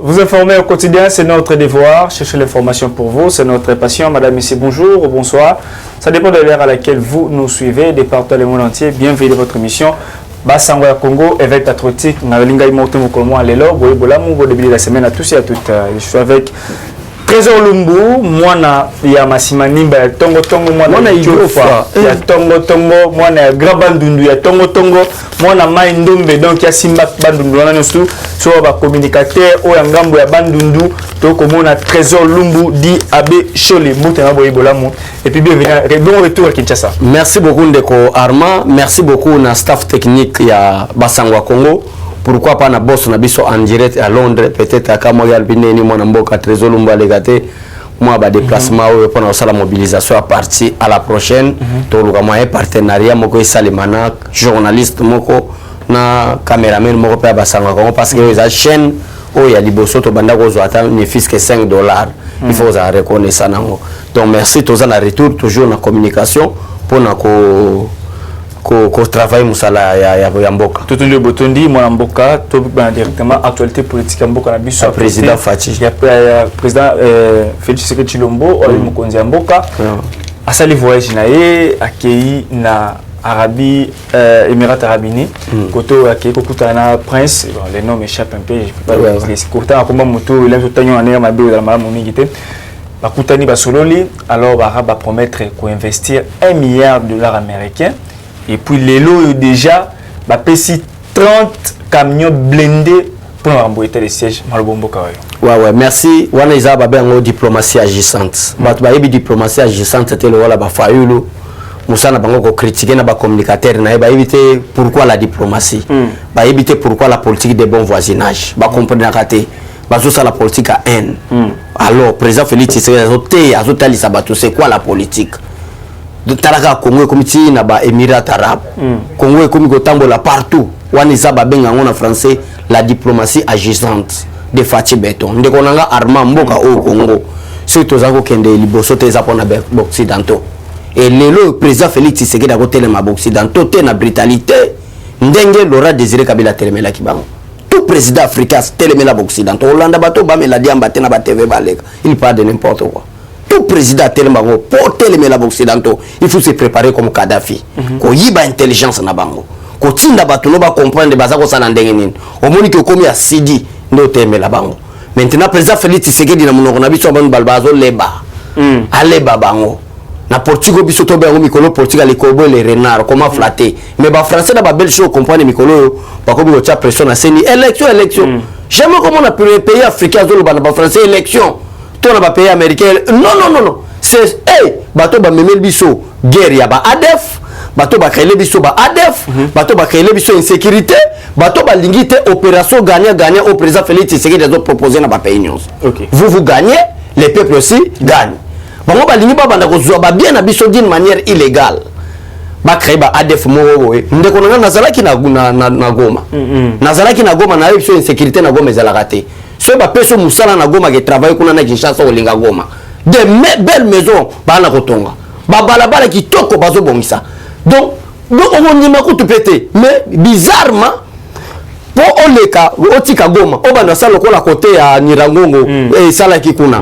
Vous informer au quotidien, c'est notre devoir. Chercher l'information pour vous, c'est notre passion. Madame, Monsieur, bonjour ou bonsoir. Ça dépend de l'heure à laquelle vous nous suivez, de partout le monde entier. Bienvenue dans votre émission. Basango ya Congo, évêque patriotique. Nalinga Imoto Mukolmo Alelo, Boye Bolamou, au début de la semaine à tous et à toutes. Je suis avec Trésor Lumbu, moi na ya Masimanimba ya Tongo Tongo, moi na Idiofa, ya Tongo Tongo, moi na Grabandundu ya Tongo Tongo, moi na Maïndombe, donc ya Simba Bandundu, on a nous sur ba communicateur au Yangambo ya Bandundu, donc on a Trésor Lumbu dit Abbé Chole, Moutena Boye Bolamou, et puis bienvenue, bon retour à Kinshasa. Merci beaucoup Ndeko Armand, merci beaucoup na staff technique ya Basango Congo. Pourquoi pas na boss na biso en direct à Londres, peut-être à Kamoyal Bineni mwana mboka Trésor Lumbu Legate moi ba déplacement pour la mobilisation à partir à la prochaine to luka moyen partenariat moko isalimana journaliste moko na cameraman moko pa Basango Congo parce que les chaîne oh ya liboso to banda ko zota ne fils que $5 il faut ça reconnaître ça nango. Donc merci tous à retour toujours na communication pour na ko travail musala ya mboka tout le botondi mwana mboka to directement actualité politique ya mboka na biso président Fachi ya président Félix Tshisekedi Tshilombo oli mokonzi ya mboka asali voyage na ye akei na Arabie Émirats Arabes Unis koto akei kokutana na prince bon les noms m'échappent un peu je peux pas les courta akoma moto il a totanyo aner mabe dans malamu mingi te bakutani basololi alors ba promettre ko investir $1 milliard américains. Et puis les lots déjà, bah pesi 30 camions blindés pour emboîter les sièges malobombo kawayo. Ouais merci. Wana iza ba bengo diplomatie agissante. Ba yebi diplomatie agissante tele wala ba fayulu. Musana bango ko critiquer na ba communicateur na ba éviter pourquoi la diplomatie. Ba éviter pourquoi la politique de bon voisinage. Ba comprendre raté. Ba so la politique à haine. Alors président Félix Tshisekedi azotali sabato c'est quoi la politique? De Taraka Congo comme ti na ba Émirats Arabes. Congo comme gotambola partout. Wani za ba benga ngona français la diplomatie agissante de Fachi Beton. Ndeko nanga Armand mboka au Congo. Surtout zako kende liboso te zapona ba occidentaux. Et le président Félix Tshisekedi a côté ma occidentaux te na brutalité. Ndenge Laurent Désiré Kabila telemela kibango. Tout président africain telemela occidentaux. Hollande bato ba mela diamba te na ba TV balega. Il parle de n'importe quoi. Tout président tellement pour télémer la occidentaux, il faut se préparer comme Kadhafi. Ko yiba intelligence na bango. Ko tinda bato no ba comprendre bazako sana ndenge nini. O moni que comme ya Sidi no télémer la bango. Maintenant président Félix Tshisekedi na monoko na biso ban balbazo leba. Aleba bango. Na Portugal biso to ba mikolo Portugal les corbeaux les renards comment flatter. Mais ba français na ba belge comprendre mikolo ba ko bi tia pression na seni élection. Jamais comment on a pu pays africain zo ba français élection. On a pays américain. Non. C'est bateau ba memel biso guerre ya ba ADF, bateau ba créer biso ba ADF, bateau ba créer biso insécurité, bateau ba lingité opération gagnant au président Félix Tshisekedi a proposé na ba pays nyons. Vous gagnez, les peuples aussi gagnent. Bango ba lingi ba banda ko zo ba bien na biso d'une manière illégale. Ba créer ba ADF mo ndeko na nazalaki na Goma. Nazalaki na Goma na biso insécurité na Goma ezala raté. Ce ba peso musala na Goma qui travaille kuna na Kinshasa olinga Goma. Des belles maisons ba na kotonga. Ba balabala qui toko bazo bongisa. Donc on nyima ko tout péter mais bizarrement pour oleka otika Goma obana sala ko la côté ya Nirangongo et sala kikuna.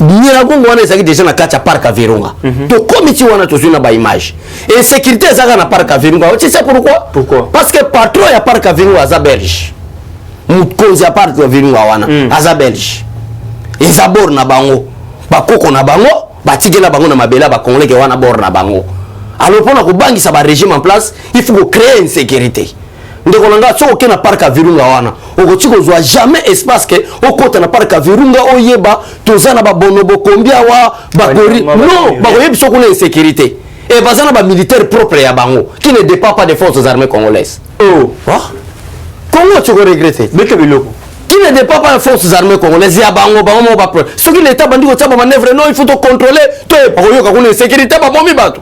Nirangongo wana ezaki déjà na kati ya parc à Virunga. To komiti wana to na ba image. Et sécurité ezaka na parc à Virunga. Tu sais pourquoi? Parce que patron ya parc à Virunga za belge. Mukonzi à part de Virunga wana aza belge ezabor na bango bakoko na bango batige na bango na mabela ba congolais ke wana bor na bango alors pour na ko bangisa ba régime en place il faut créer une sécurité ndeko nanga so ke na parc à Virunga wana okoti ko zwa jamais espace ke okota na parc à Virunga oyeba tozana ba bonobo combien wa ba gori non ba koyebi so ko na sécurité et bazana ba militaire propre ya bango qui ne dépend pas des forces armées congolaises. Comment tu regrettes? Qui ne dépend pas des forces armées congolaises, il y a bango. Ce qui l'État bandi ko taba manœuvre non, il faut te contrôler. Toi, par contre, sécurité ba bombi bato.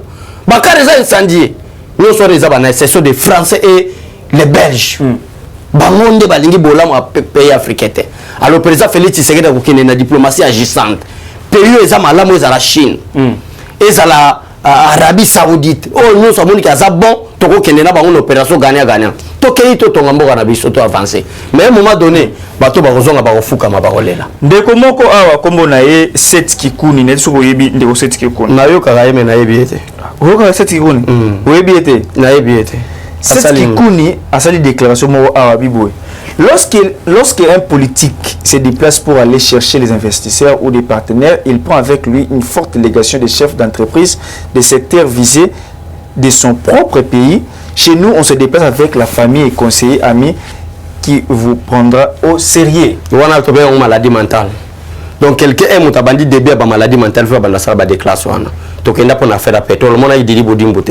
Bakar les incendiés. Nous sommes les abanais, ce sont des Français et les Belges. Bangonde balingi bolam a pays africain. Alors président Félix Tshisekedi a kokene na diplomatie agissante. Pays ezamalamu ezala Chine. Ezala Arabie Saoudite. Oh nous sommes moni kaza bon, toko kende na bango opération gagnant. tokei to tonga mboka na biso to avancer mais à un moment donné bato bakozonga bakofukama bakolela ndeko moko awa kombo na ye Seth Kikuni ne soko yebi ndeko Seth Kikuni nayokaka ye me nayebi ete oyoka Seth Kikuni oyebi ete nayebi ete Seth Kikuni a sali déclaration moko awa biboye lorsqu'un politique se déplace pour aller chercher les investisseurs ou des partenaires, il prend avec lui une forte délégation des chefs d'entreprise des secteurs visés de son propre pays. Chez nous, on se déplace avec la famille et conseillers amis qui vous prendra au sérieux. On a une maladie mentale. Donc quelqu'un aime ta bandit début à maladie mentale, il faut que ça déclaration. Donc il a pour affaire à pétrole, le monde a dit Boudimbo.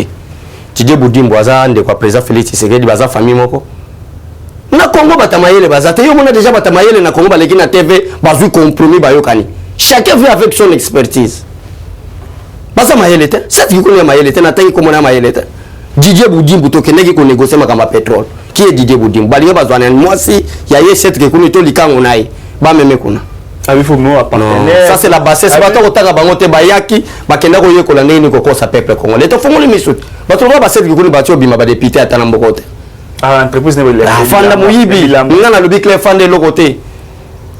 Tu dis Boudimbo, de quoi président Félix Tshisekedi, baza famille moko. Na Congo batamayele bazate yo mona déjà batamayele na Congo baleki na TV bazu compromis bayokani chacun vit avec son expertise baza mayele te cette qui connaît mayele te na tangi ko mona mayele te Didier Boudimbo to keneki ko négocier makamba pétrole qui est Didier Boudimbo balinga bazwana moi si ya ye cette qui connaît to likango nayi ba meme kuna il faut nous partenaire ça c'est la bassesse bato ko taka bango te bayaki bakenda ko yekola ndeni ko kosa peuple congolais to fongoli misut bato ko ba cette qui connaît bato bima ba député atana mbokote entreprise ne veut fanda muyibi ngana lobi clé fanda le côté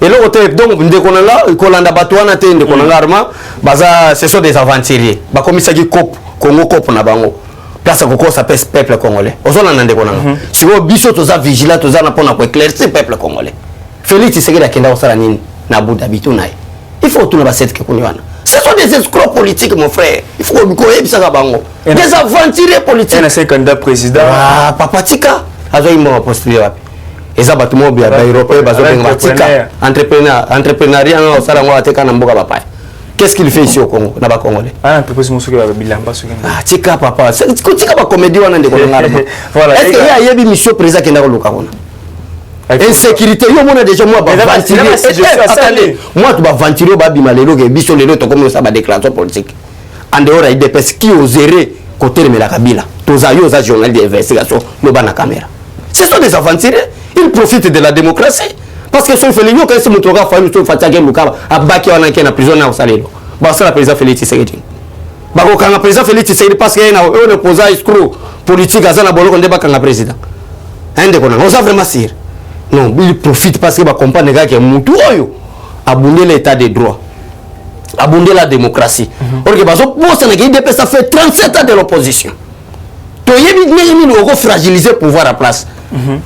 et le côté donc ndeko nanga kolanda bato wana te ndeko nanga arma baza ce sont des aventuriers ba komisa ki cop Congo cop na bango place ko kosa peuple congolais ozona na ndeko nanga siko biso toza vigilant toza na pona ko éclaircir peuple congolais Félix Tshisekedi akenda osala nini na Abu Dhabi tunaye il faut tuna ba cette que kuniwana ce sont des escrocs politiques mon frère il faut ko yebisa ka bango des aventuriers politiques un candidat président ah papa tika azo imo postuler wapi eza bato mo bia ba européen bazo benga tika entrepreneuriat na osala ngo ateka na mboka papa qu'est-ce qu'il fait ici au Congo na ba congolais entreprise musuki ba bilamba suki ah tika papa c'est tika ba comédie wana ndeko ngara voilà est-ce que ya yebi mission président kenda ko luka kona insécurité yo mona déjà moi ba ventiler attendez moi tu ba ventiler ba bima lelo ke biso lelo to comme ça ba déclaration politique en dehors il dépêche qui oserait côté de la Kabila tozayo za journal d'investigation no ba na caméra ce sont des aventuriers ils profitent de la démocratie parce que son Félix quand c'est mutoka fa muto fatake lukaba abaki wana ke na prison na osalelo ba ça la président Félix Tshisekedi ba ko kanga président Félix Tshisekedi parce que na on opposa escroc politique azana boloko ndeba kanga président ende kona on ça vraiment sire non il profite parce que ba comprendre que mutu oyo abundé l'état de droit abondé la démocratie or que bazo poste na que ça fait 37 ans de l'opposition to yebi ni on fragiliser pouvoir à place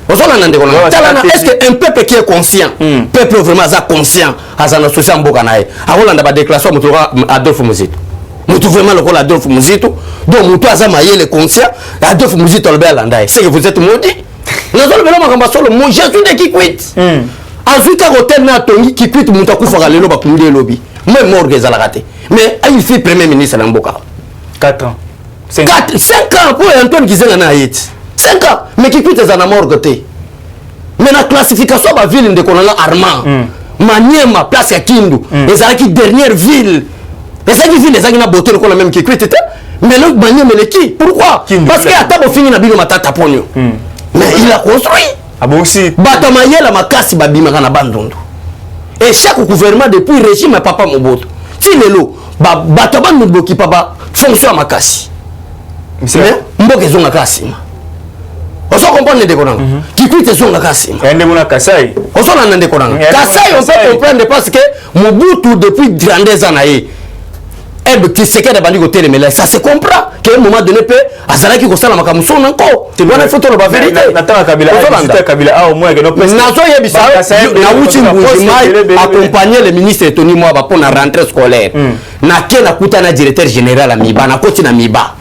est-ce que un peuple qui est conscient peuple vraiment conscient azana social mboka nae akolanda ba déclaration mutu Adolphe Muzito mutu vraiment le Adolphe Muzito donc mutu azama yele conscient Adolphe Muzito le belanda c'est que vous êtes maudit nazolo bela makamba solo mo Jésus de qui quitte azuka hotel na tongi qui quitte mutu akufa lelo ba kunde lobi même morgue za la raté mais il fait premier ministre na mboka 4 ans 5 ans pour Antoine Gizenga na yeti 5 ans mais qui quitte za na morgue te mais la classification ba ville de konanga Armand Maniema place ya Kindu ezalaki dernière ville ezalaki ville ezalaki na beauté ko la même qui quitte te mais le Maniema le qui pourquoi parce que atabo fini na bino matata ponyo mais il a construit abonsi batamayela makasi babima kana bandundu et chaque gouvernement depuis régime papa Mobutu ti lelo bato bandundu ki papa fonction makasi mais mboka zonga kasima oso comprendre de konanga qui quitte zonga kasima ende mona Kasai oso na ndeko nanga Kasai on peut comprendre parce que Mobutu depuis 32 ans naé qui se queda bandi côté mais ça se comprend qu'à un moment donné peut azalaki ko sala makamuso nanko wana photo la vérité nataka kabila au moins que no nazo yebisa na uchi mbuji mai accompagner le ministre Tony Mwaba pour la rentrée scolaire na kena kuta na directeur général à Miba na koti na Miba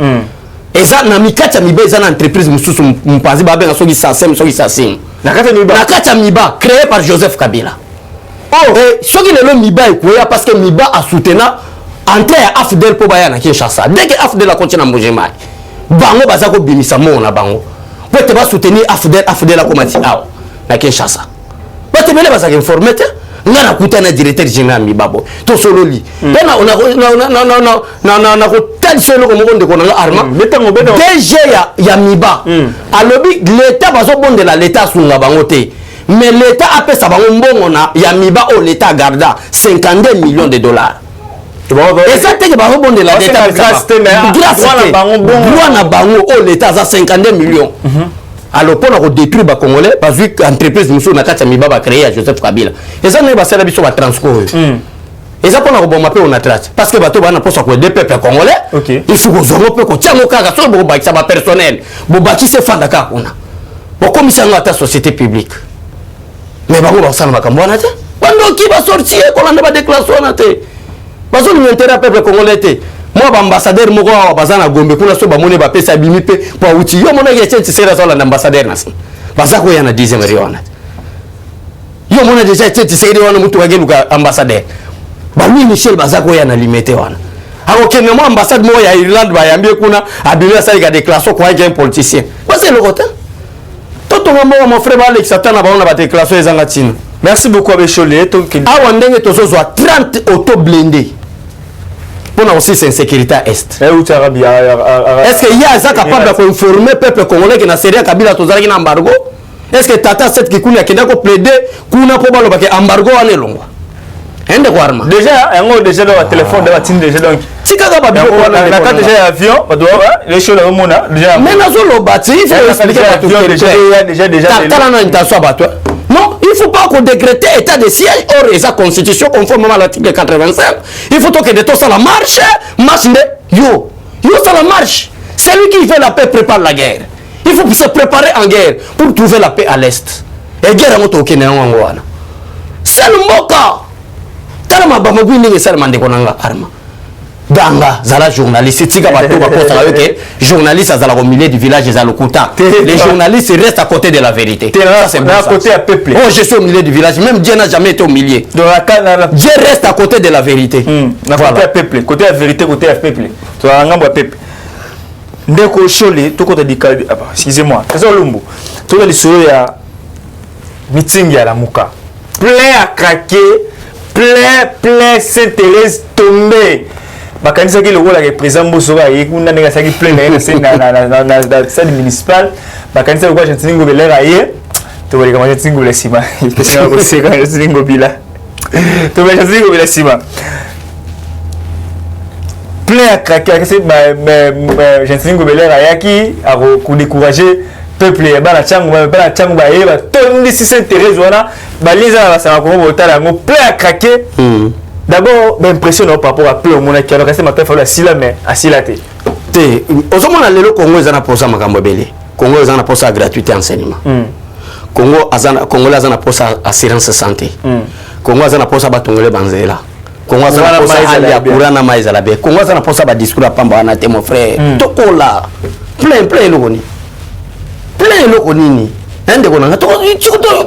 eza na mikata Miba eza na entreprise mususu mpanzi ba benga soki sasem soki sasim na kata Miba créé par Joseph Kabila et soki le Miba ekoya parce que Miba a soutenu entrée à Afdel po baya na Kinshasa dès que Afdel a continué à bouger mai bango bazako bimisa mo na bango peut te ba soutenir Afdel a komati aw na Kinshasa peut te bele bazaka informer te ngana kuta na directeur général Mibabo to solo li pena na ko tel solo ko mo de ko na Armand DG ya Miba alobi l'état bazo bonde la l'état sunga bango te mais l'état a pesa bango mbongo na ya Miba o l'état garda 52 millions de dollars. Et ça te que ba rebonde la l'état grâce na bango o l'état za 52 millions alors pour nous détruire les Congolais parce que l'entreprise nous a créé à Joseph Kabila et ça n'est pas ça la transco et ça pour nous bombarder on a trace parce que bateau va n'importe quoi des peuples congolais il faut que nous peut qu'on tient au cas sur le ça va personnel bon bâti c'est fan d'accord on a bon commissaire à ta société publique mais bah on ça ne va pas comprendre quand qui va sortir qu'on a pas déclaration on a té parce que nous intérêt peuple congolais moi ambassadeur moko bazana gombe kuna so bamone ba pesa bimipe pa uti yo mona ya tete sera so la ambassadeur nasi bazako yana 10e riona yo mona déjà tete sera wana mutu wageluka ambassadeur ba Louis Michel bazako yana limité wana ako kene mo ambassade mo ya Irlande ba yambie kuna abimia sa ga déclaration kwa un politicien quoi c'est le côté toto mon frère Alex Satana ba ona ba déclaration ezanga tino merci beaucoup Abechole awa ndenge tozo 30 auto blindés pour aussi c'est insécurité à est. Est-ce qu'il y a ça capable de informer peuple congolais qui n'a rien Kabila tozalaki na embargo? Est-ce que Tata 7 qui kuna kenda ko plaider kuna po balo bake embargo ane longwa? Ende ko arma. Déjà yango déjà dans téléphone de watine déjà donc. Tika ka ba biko na ka déjà avion ba doa les choses là mona déjà. Mais nazo lo bati il faut expliquer à tout déjà Tata na intention ba toi. Non, il ne faut pas qu'on décrète état de siège hors sa constitution conformément à l'article 85. Il faut que de tout ça la marche yo ça la marche. C'est lui qui fait la paix prépare la guerre. Il faut se préparer en guerre pour trouver la paix à l'est. Et guerre à moto kene ngwana. C'est le moka. Tala mabamagui ni sala mande konanga arma. Ganga zala journaliste tika bato ba posa que journaliste azala au milieu du village za lokuta les journalistes restent à côté de la vérité ça c'est à côté à peuple oh je suis au milieu du village même Dieu n'a jamais été au milieu Dieu reste à côté de la vérité côté à peuple côté à vérité côté à peuple to ngambo peuple ndeko Chole to côté dikali excusez-moi ça lumbu to le solo ya meeting ya la muka plein à craquer plein Sainte-Thérèse tombé bakanisa ki lokola ke président Bosoba yekunda ndenge saki plein na salle municipale bakanisa lokola Gentil Belera ye to bali kama Gentil Ngobela sima question ko seka Gentil Ngobela to bali Gentil Ngobela sima plein à craquer c'est Gentil Ngobela yaki a ko décourager peuple ba na changu ba ye ba tondi si s'intéresse wana baliza ba sa ko botala ngo plein à craquer. D'abord, l'impression par rapport à peu au monde qui a resté ma fallu asila mais asila té. Té, ozomona lelo Congo ezana posa makambo belé. Congo ezana posa gratuité enseignement. Congo azana posa assurance santé. Congo azana posa batongole banzela. Congo azana posa ali ya kurana maizala be. Congo azana posa ba discours pamba na té mon frère. Tokola. Plein lokoni. Plein lokoni ni. Ende kona to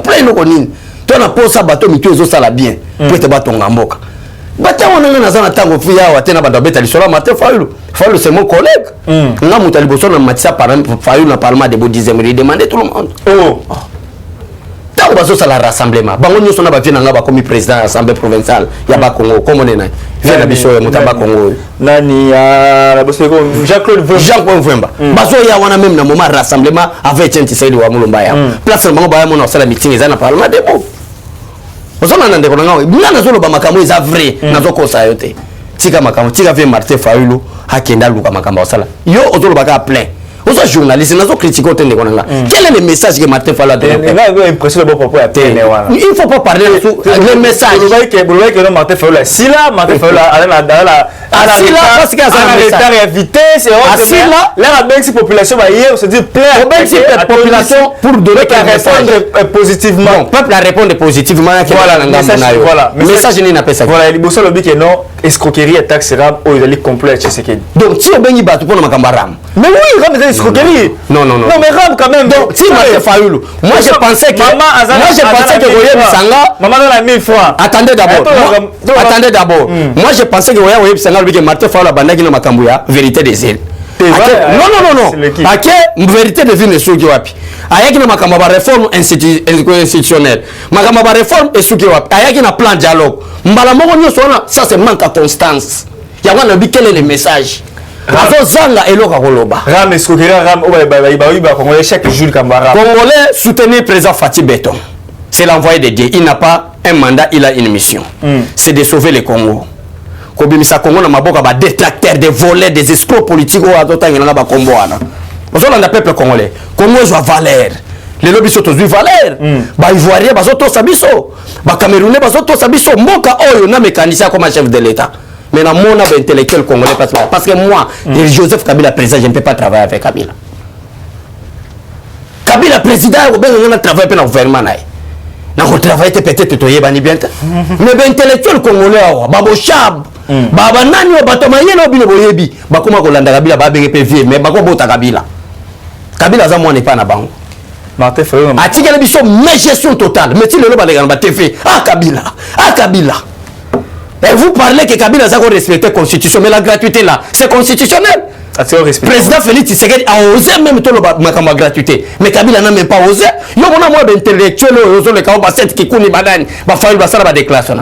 plein lokoni. To na posa bato mitu ezo sala bien. Pour te batonga mboka. Bata wana na zana tango fuya wa tena bado beta lisolo Martin Fayulu c'est mon collègue nga mutali boso na Matissa par Fayulu na parlement de Bodizem il demandait tout le monde tango baso sala rassemblement bango nyoso na ba vina nga ba comme président assemblée provinciale ya ba Congo comme on est na vina biso ya mutaba Congo nani ya boso ko Jean-Claude Vemba baso ya wana même na moment rassemblement avec Tshisekedi wa Mulumba ya place bango ba ya mona sala meeting ezana parlement de Bo ozona nande ko ngawe mwana zolo ba makambo eza vrai nazo kosa yote tika makambo tika ve Martin Fayulu hakenda luka makambo osala yo ozolo baka plein ozo journaliste nazo critiquer otende ko nga quel est le message que Martin Fayulu a donné nga impression de propos à tene wana il faut pas parler le message vous voyez que Martin Fayulu si là Martin Fayulu asila parce que ça a l'état vitesse asila la bensi population ba hier on se dit plein bensi population pour donner un répondre positivement bon peuple a répondre positivement voilà message ni na pesa voilà liboso lobi que non escroquerie et taxe ram o ezali complet Tshisekedi donc si obengi bato pour na makamba ram mais oui ram c'est escroquerie non mais ram quand même donc si Martin Fayulu moi je pensais que Goye Bisanga maman donne 1000 francs attendez d'abord moi je pensais que Goye Bisanga que Martin Fayulu bandaki na makambo ya vérité des îles non ake vérité de vie ne soki wapi ayaki na makambo ba réforme institutionnelle makambo ba réforme esuki wapi ayaki na plan dialogue mbala moko nyoso wana ça c'est manque à constance ya wana bi quel est le message azo zanga eloka koloba ram escroquerie ram ba congolais chaque jour kambara congolais soutenir président Fatih Beton c'est l'envoyé de Dieu il n'a pas un mandat il a une mission c'est de sauver le Congo kobimisa Congo na maboka ba détracteurs des volets des escrocs politiques o azotangela ba kombo wana ozolanda peuple congolais Congo ezwa valeur lelo biso tozwi valeur Ivoirien bazotosa biso Camerounais bazotosa biso mboka oyo na mécanicien comme chef de l'État mais na mona intellectuel congolais parce que moi Joseph Kabila président je ne peux pas travailler avec Kabila président on a travaillé dans le gouvernement na travailler peut-être toyebani bien mais intellectuel congolais babo chab baba nani bato mayena obino boyebi bakoma kolanda Kabila babenge PV mais bako bota Kabila za mwana pas na bango Martin Fayulu atikela biso mais gestion totale mais ti lelo balega na TV Kabila et vous parlez que Kabila a respecté la constitution mais la gratuité là c'est constitutionnel. Président Félix Tshisekedi a osé même tout le gratuité mais Kabila n'a même pas osé. Yo mona moi intellectuel ozo le kaomba set kikuni badani ba Fayulu basala ba déclaration.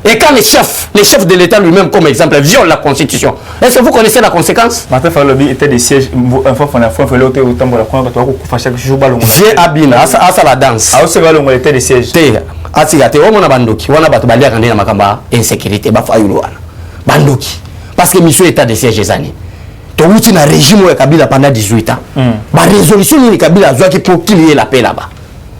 Et quand les chefs de l'État lui-même comme exemple violent la constitution, est-ce que vous connaissez la conséquence? Martin Fayulu était des sièges un fois Fayulu était autant pour la première fois que chaque jour balongo. J'ai abina asa la danse. Ah aussi balongo était des sièges. Atigate omona bandoki wana bato balia kandena makamba insécurité ba Fayulu wana. Bandoki parce que mission état de siège ezani. To wuti na régime ya Kabila pendant 18 ans. Ba résolution ni Kabila azwaki pour qu'il y ait la paix là-bas.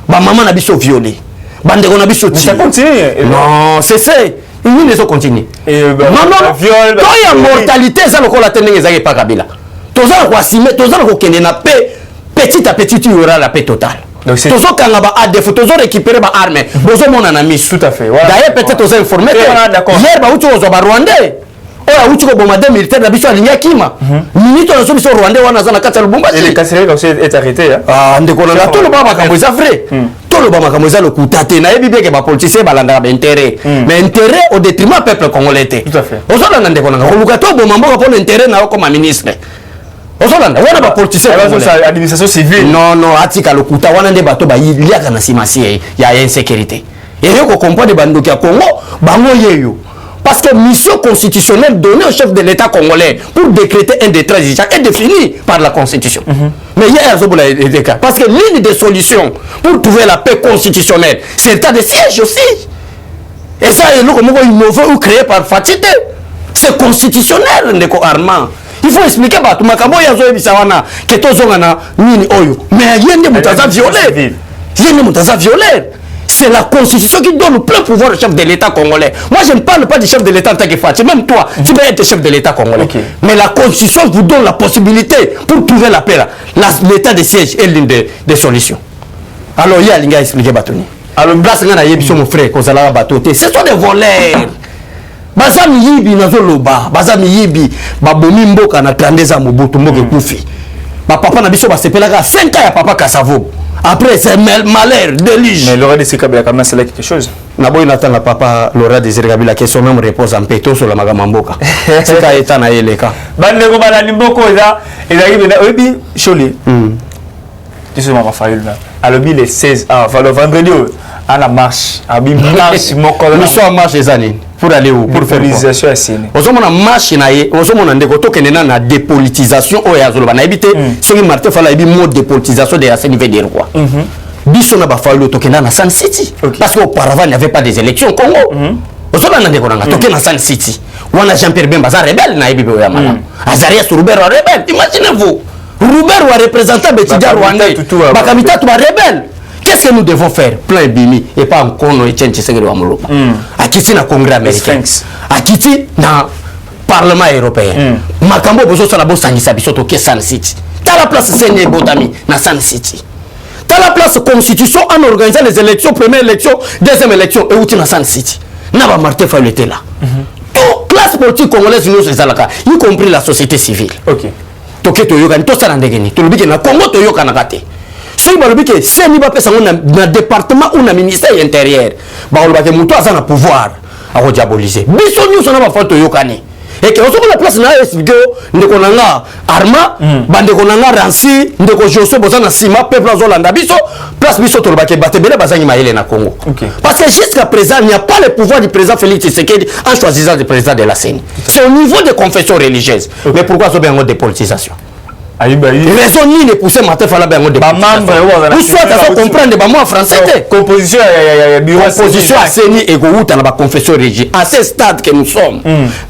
Ba maman na biso violé. Bande on a biso ti. Ça continue. Non, c'est ils ne sont continuer. Non, viol. Quand il y a mortalité ça le la tendance ezaki pas Kabila. Tozala ko assumer, tozala ko kende na paix petit à petit il y aura la paix totale. Donc c'est toujours quand on va à défaut toujours récupérer ma arme. Bozo mon ami tout à fait. Voilà. D'ailleurs peut-être aux informés. Hier ba uti ozo ba Rwandais. Oya uti ko bombarder militaire na biso alinya kima. Minute on so biso Rwandais wana za na kata Lubumbashi. Et le Kasseri aussi est arrêté hein. Ah ndeko na tout le baba kambo za vrai. Tout le baba kambo za le kutate na yebi bien que ba politicien balanda ba intérêt. Mais intérêt au détriment peuple congolais. Tout à fait. Ozo na ndeko na ko to bomambo pour l'intérêt na comme ministre. Ozolanda wana ba politicien ba administration civile non atika lokuta wana nde bato ba liaka na simasi ya insécurité et yoko comprendre bandoki ya Congo bango yeyo parce que mission constitutionnelle donnée au chef de l'État congolais pour décréter un décret est définie par la constitution mais il y a des cas parce que l'une des solutions pour trouver la paix constitutionnelle c'est l'état de siège aussi et ça est le comment innové ou créé par Fatité c'est constitutionnel ndeko Armand. Il faut expliquer à tout makambo ya zo ebisa wana que tozonga na nini oyo mais yende mutaza violer yende mutaza violer c'est la constitution qui donne le plein pouvoir au chef de l'État congolais. Moi je ne parle pas du chef de l'État en tant que Fatih, même toi tu peux être chef de l'État congolais mais la constitution vous donne la possibilité pour trouver la paix là l'état de siège est l'une des solutions. Alors il y a linga expliquer batoni alors place ngana yebiso mon frère kozala batoté ce sont des voleurs. Baza miyibi nazoloba baza miyibi babomi mboka na 32 ans mobutu mboka kufi ba papa na biso basepelaka 5 ans ya papa Kasavo après c'est malheur délige mais Laurent Désiré Kabila quand même c'est quelque chose na boy natanga papa Laurent Désiré Kabila que son même repose en paix to sur la magama mboka c'est ka eta na yeleka bande ko bana limboko eza bina obi choli tu sais ma Fayulu là alobi le 16 le vendredi à la marche abi marche moko nous sommes marche les années pour aller où pour faire politisation à Séné ozomona marche na ye ozomona ndeko tokende na dépolitisation oya zoloba na ebité c'est que Martin Fayulu ebi mode dépolitisation de la niveau des rois biso na ba Fayulu tokende na Sun City parce qu'auparavant il n'y avait pas des élections au Congo ozomona ndeko na tokende na Sun City wana Jean-Pierre Bemba za rebelle na ebi oya mala Azarias Robert wa rebelle imaginez-vous Robert wa représentant Betidja Rwandais bakamita tu ba rebelle. Qu'est-ce que nous devons faire? Plein bimi et pas encore no Etienne Tshisekedi wa Moloba. Akiti na Congrès américain. Akiti na Parlement européen. Makambo bozo sala bo sangisa biso to ke Sun City. T'as la place Seigneur Botami na Sun City. T'as la place constitution en organisant les élections, première élection, deuxième élection et outi na Sun City. Na ba Martin Fayulu était là. Toute classe politique congolaise nous c'est ça y compris la société civile. OK. Toke to yoka to sala ndegeni. To lobiki na Congo to yoka na kate. Si vous avez dit que c'est un département ou un ministère intérieur, vous avez dit que c'est un pouvoir à diaboliser. Nous sommes pas fait yokani. Et que nous sommes la place na SBO, nous avons Arma, bande konanga Ransi, nous avons Josso Bozana Sima, peuple Zolanda biso, place biso to le batebele bazangi maele na Congo. Parce que jusqu'à présent, il n'y a pas le pouvoir du président Félix Tshisekedi en choisissant le président de la CENI. C'est au niveau des confessions religieuses. Mais pourquoi ça bien de politisation? Raison ni ne pousser Martin Fayulu ben de membre ou soit ça comprendre ba moi français composition à CENI et go outa na ba confession religieux à ce stade que nous sommes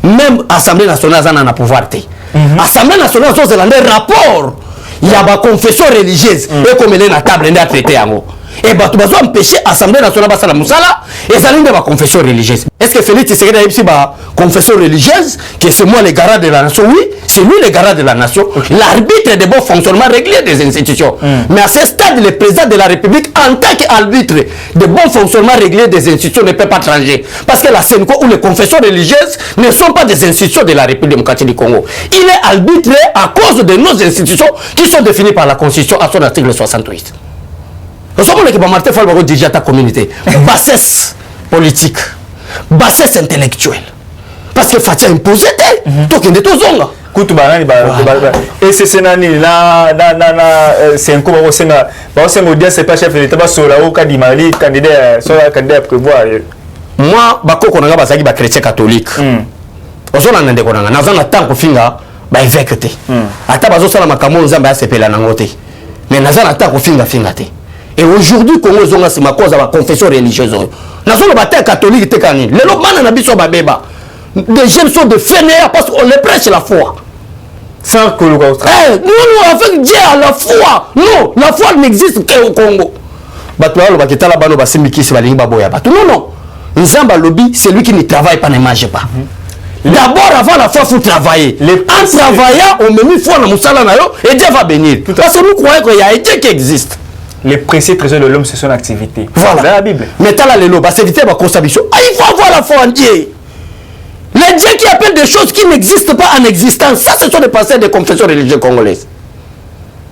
même assemblée nationale ça na pouvoir té assemblée nationale ça c'est un rapport il y a ba confession religieuse et comme elle est na table nda traiter yango et ba to bazo empêcher assemblée nationale ba sala musala et ça n'inde ba confession religieuse. Est-ce que Félix Tshisekedi a ici ba confession religieuse que c'est moi le garant de la nation? Oui, c'est lui le garant de la nation, l'arbitre de bon fonctionnement régulier des institutions. Mais à ce stade, le président de la République, en tant qu'arbitre de bon fonctionnement régulier des institutions, ne peut pas trancher. Parce que la Sénéco ou les confessions religieuses ne sont pas des institutions de la République démocratique du Congo. Il est arbitré à cause de nos institutions qui sont définies par la Constitution à son article 68. Nous sommes l'équipe Martin Falbaro dirige ta communauté. Bassesse politique, bassesse intellectuelle. Parce que Fatia imposé, donc il est aux ongles. Et c'est nani c'est un coup audience c'est pas chef de l'État sola au cas d'Imali candidat sola candidat prévoir. Moi bakoko nanga basaki ba chrétien catholique. Ozona nande konanga nazana tanko finga ba évêque te. Ata bazo sala makambo nzamba ya sepela nango te. Mais nazana tanko finga te. Et aujourd'hui Congo zonga c'est ma cause à la confession religieuse. Nazona ba catholique te kanini. Lelo bana na biso ba beba. Des jeunes sont de fainéants parce qu'on les prêche la foi. Sans que le non, avec Dieu à la foi. Non, la foi n'existe qu'au Congo. Non. Nzamba lobby, c'est lui qui ne travaille pas, ne mange pas. D'abord, avant la foi, il faut travailler. En travaillant, on met une foi dans Moussala et Dieu va bénir. Parce que nous croyons qu'il y a un Dieu qui existe. Les précieux trésors de l'homme, c'est son activité. Voilà. Dans la Bible. Mais t'as la lobby, c'est éviter ma constatation. Il faut avoir la foi en Dieu. Les dieux qui appellent des choses qui n'existent pas en existence, ça ce sont des pensées des confessions religieuses congolaises.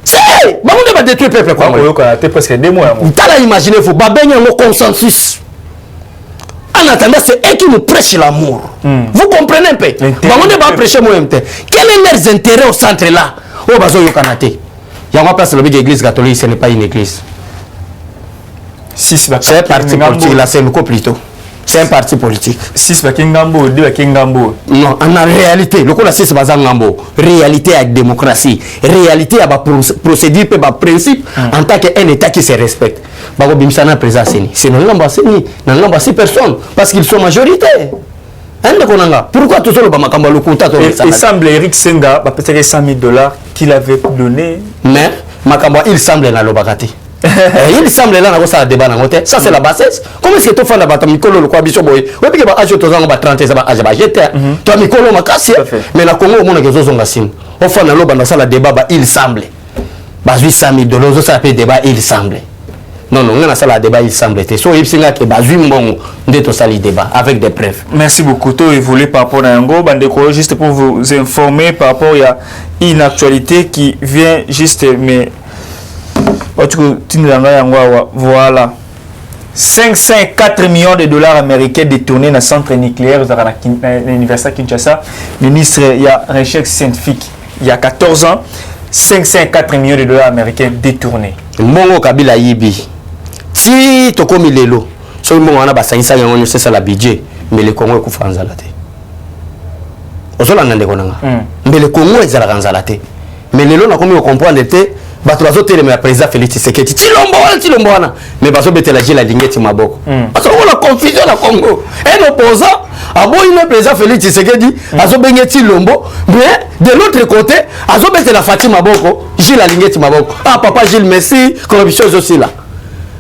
C'est on va détruire le peuple congolais. Tu presque des mois. Tu as imaginé, il faut baigner un consensus. En attendant, c'est eux qui nous prêchent l'amour. Vous comprenez un peu? On va prêcher moi. Quel est leurs intérêts au centre là? Au bazo yokanate. Il y a une place de l'église catholique, ce n'est pas une église. C'est un parti politique, là c'est le coup plutôt. C'est un parti politique. Si c'est Bakengambo, deux Bakengambo. Non, en réalité, le coup là, c'est Bazangambo. Réalité avec démocratie. Réalité avec procédure et principe en tant qu'un État qui se respecte. Bago Bimsana présent, c'est non l'ambassade, non l'ambassade personne. Parce qu'ils sont majoritaires. Pourquoi tout ça, le compte il semble Eric Senga, peut-être $100 000 qu'il avait donné. Mais, il semble dans le bagati. Il semble là dans ça débat dans ça c'est la bassesse. Comment est-ce que tu fais la bataille Mikolo le quoi biso boy oui puis que âge to zanga 30 ça âge ba jeter toi Mikolo makasi mais na Congo on a que zonga sim au fond na loba dans ça la débat il semble ba $800 000 ça fait débat il semble non on a ça la débat il semble so il singa que ba 8 mbongo ndeto ça le débat avec des preuves. Merci beaucoup to évoluer par rapport à Ngo bandeko juste pour vous informer par rapport à une actualité qui vient juste mais voilà. 504 millions de dollars américains détournés dans le centre nucléaire de l'université Kinshasa. Ministre, il y a recherche scientifique. Il y a 14 ans, 504 millions de dollars américains détournés. Mongo Kabila Yibi. Si tu comme lelo, so mongo on a basangisa yango c'est ça la budget, mais le Congo est kufanza la té. Ozola nande konanga. Mais le Congo est zala kanzalate. Mais lelo na komi comprendre té bato bazotele mais président Félix Tshisekedi Tshilombo wana mais bazo betela jila lingeti maboko parce que on a confusion na Congo un opposant aboyi le président Félix Tshisekedi azo benye Tshilombo mais de l'autre côté azo betela Fatima maboko jila lingeti maboko papa Gilles Messi corruption aussi là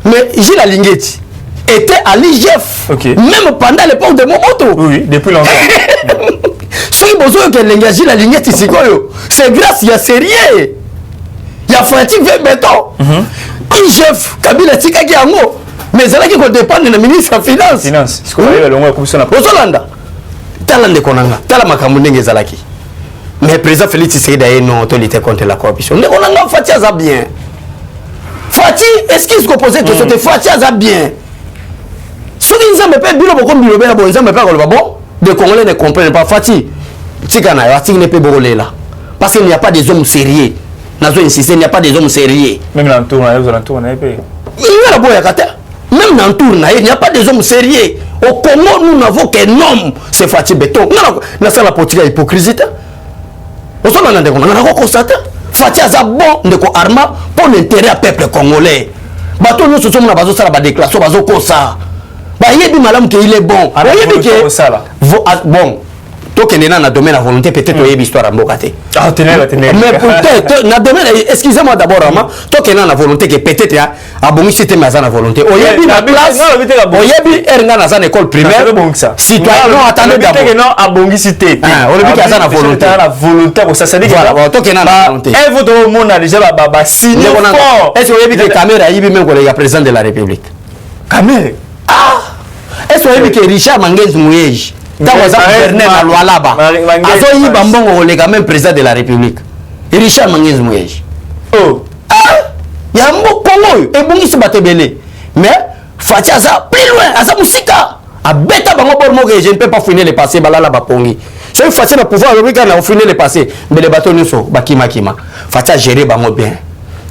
mais jila lingeti était à l'IGF même pendant l'époque de Mobutu oui depuis longtemps ceux qui besoin que l'engagé la lingeti sikoyo c'est grâce ya sérieux. Il y a Franti Béton. IGF, Kabila Tikaki Yango. Mais c'est là qu'il faut dépendre de la ministre des Finances. Finance. C'est quoi la commission de la Ozolanda. Talande Konanga. Talamakambundenge Zalaki. Mais le président Félix Tshisekedi a non autorité contre la corruption. Mais on a Fatia za bien. Fati, est-ce qu'il se compose que c'était Fatia za bien? Si vous ne pas bilo beaucoup bilo bien, vous ne pas bon. Les Congolais ne comprennent pas Fati. Tikana, Fati ne peut pas là. Parce qu'il n'y a pas des hommes sérieux. Il n'y a pas des hommes sérieux. Même dans le tour, vous allez même dans le tour, il n'y a pas des hommes sérieux. Au Congo, nous n'avons qu'un homme, c'est Fatih Béton. Nous avons la politique hypocrisie. Nous avons constaté. Fatih a bon de arma pour l'intérêt du peuple congolais. Bateau, nous sommes là, nous avons des déclarations, nous avons ça. Il est bon. Bon. tokende na domaine la volonté peut-être oyebi histoire ya mboka te. Ah tenez. Mais peut-être na domaine excusez-moi d'abord ama tokende na volonté que peut-être abongisi te maza na volonté. Oyebi na place. Oyebi eranga na zana école primaire. Citoyen non attendez d'abord. Non abongisi te. Oyebi ka na volonté. Na volonté ko ça ça dit que voilà tokende na volonté. Et votre monde a déjà ba signé fort. Est-ce oyebi que caméra yibi même ko le président de la République. Caméra. Est-ce oyebi que Richard Mangenzi Muyeji tant que gouverneur na Lualaba azo yiba mbongo le même président de la République Richard Mangenzi Muyeji oh ya mbo Congo e bongisi batebele mais Fatia ça plus loin asa musika abeta bango bor mo que je ne peux pas finir le passé balala bapongi so il Fatia na pouvoir le gars na finir le passé mais les bateaux nyonso bakima kima Fatia gérer bango bien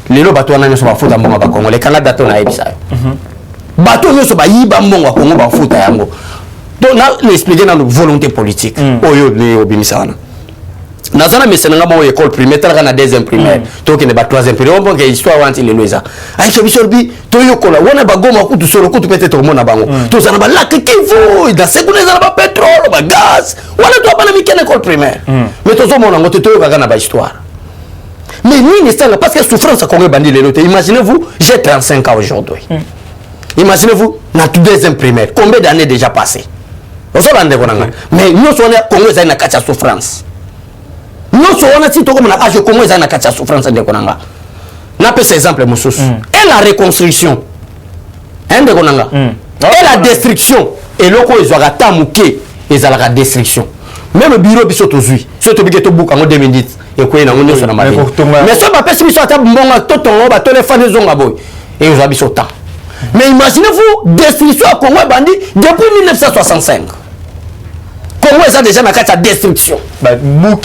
lelo bateau na nyonso bafuta mbongo ba Congo le kanga dato na ebisa bateau nyonso ba yiba mbongo Congo bafuta yango. Donc, on a expliqué dans notre volonté politique. Oyo ne obimisa wana. Nazana mesenanga mo école primaire, tala na deuxième primaire, to ke ne ba troisième primaire, on que histoire wanti le loisa. Ai so bisorbi to yokola, wana ba goma kutu solo kutu peut-être mona bango. To zana ba lac kivu, da seconde zana ba pétrole, ba gaz. Wana to ba na mikene école primaire. Mais to zo mona ngoto to yoka na ba histoire. Mais ni ça parce que souffrance Congo bandi le lote. Imaginez-vous, j'ai 35 ans aujourd'hui. Imaginez-vous, na deuxième primaire, combien d'années déjà passées? Mais nous sommes Congo za na kacha souffrance. Nous sommes si to comme na âge Congo za na kacha souffrance de konanga. Na pe exemple mususu. Et la reconstruction. De konanga. Et la destruction. Et loko ezwaka tamuke ezala la destruction. Même bureau biso tozui. So to bige to buka en 2010 et ko na ngone so na mabe. Mais so ba pesi biso ata mbonga to tongo ba to le fane zonga boy. Et ezwa biso ta. Mais imaginez-vous destruction à Congo bandi depuis 1965. Congo est déjà dans la destruction. Et le